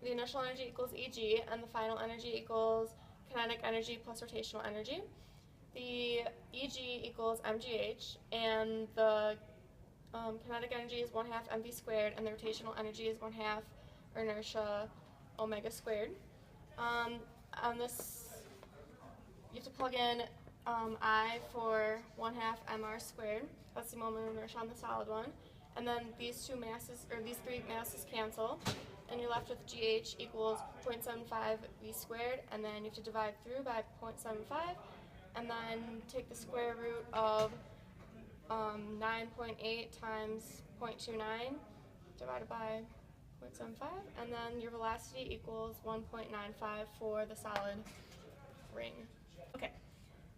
the initial energy equals Eg, and the final energy equals kinetic energy plus rotational energy. The Eg equals mgh, and the kinetic energy is 1/2 mv squared, and the rotational energy is 1/2 inertia omega squared. On this, you have to plug in I for 1/2 mr squared. That's the moment of inertia on the solid one. And then these three masses cancel, and you're left with GH equals 0.75 v squared, and then you have to divide through by 0.75, and then take the square root of 9.8 times 0.29 divided by 0.75, and then your velocity equals 1.95 for the solid ring. Okay,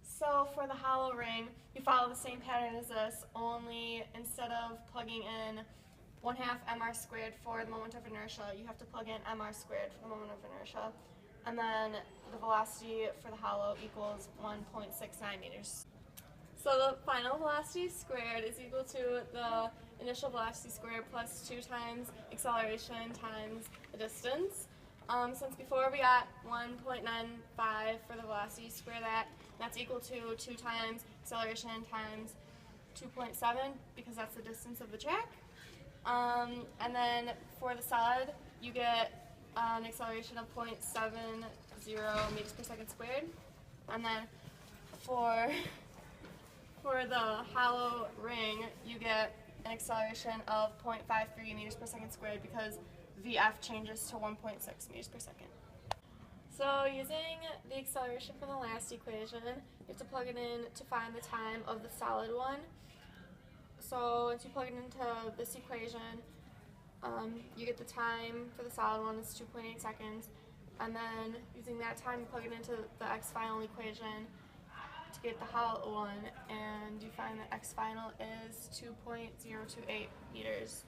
so for the hollow ring, you follow the same pattern as this, only instead of plugging in 1/2 mr squared for the moment of inertia, you have to plug in mr squared for the moment of inertia, and then the velocity for the hollow equals 1.69 meters. So the final velocity squared is equal to the initial velocity squared plus 2 times acceleration times the distance. Since before we got 1.95 for the velocity, square that, and that's equal to 2 times acceleration times 2.7, because that's the distance of the track. And then for the solid, you get an acceleration of 0.70 meters per second squared. And then for the hollow ring, you get an acceleration of 0.53 meters per second squared, because VF changes to 1.6 meters per second. So using the acceleration from the last equation, you have to plug it in to find the time of the solid one. So once you plug it into this equation, you get the time for the solid one is 2.8 seconds, and then using that time you plug it into the x final equation to get the hollow one, and you find that x final is 2.028 meters.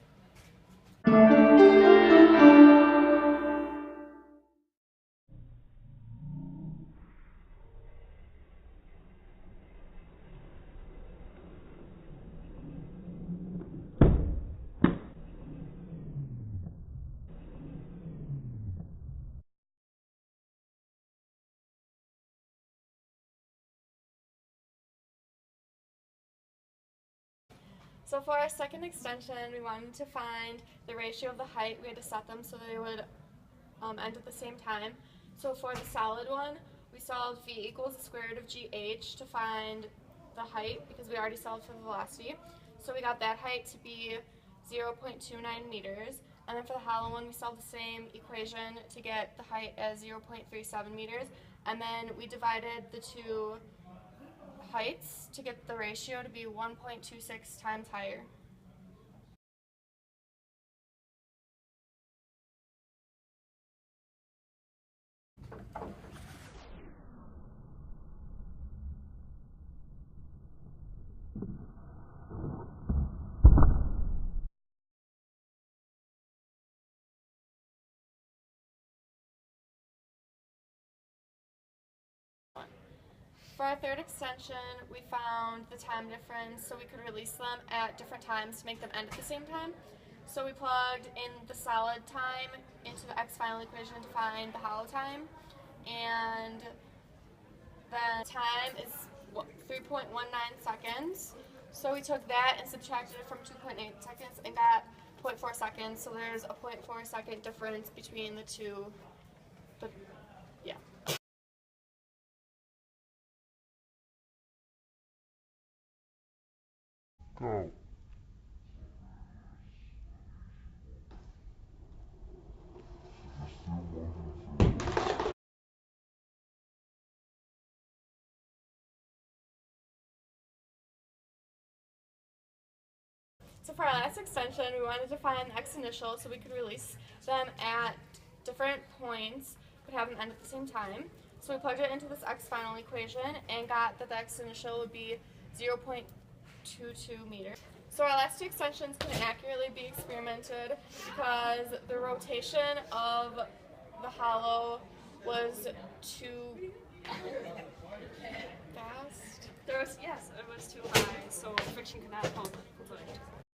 So for our second extension, we wanted to find the ratio of the height. We had to set them so they would end at the same time. So for the solid one, we solved V equals the square root of GH to find the height, because we already solved for the velocity. So we got that height to be 0.29 meters. And then for the hollow one, we solved the same equation to get the height as 0.37 meters. And then we divided the two heights to get the ratio to be 1.26 times higher. For our third extension, we found the time difference so we could release them at different times to make them end at the same time. So we plugged in the solid time into the x final equation to find the hollow time, and the time is 3.19 seconds. So we took that and subtracted it from 2.8 seconds and got 0.4 seconds. So there's a 0.4 second difference between the two. But yeah. Go. So for our last extension, we wanted to find the x initial so we could release them at different points but have them end at the same time. So we plugged it into this x final equation and got that the x initial would be 0.22 meters. So our last two extensions can accurately be experimented because the rotation of the hollow was too fast. Yes, it was too high, so friction could not hold it.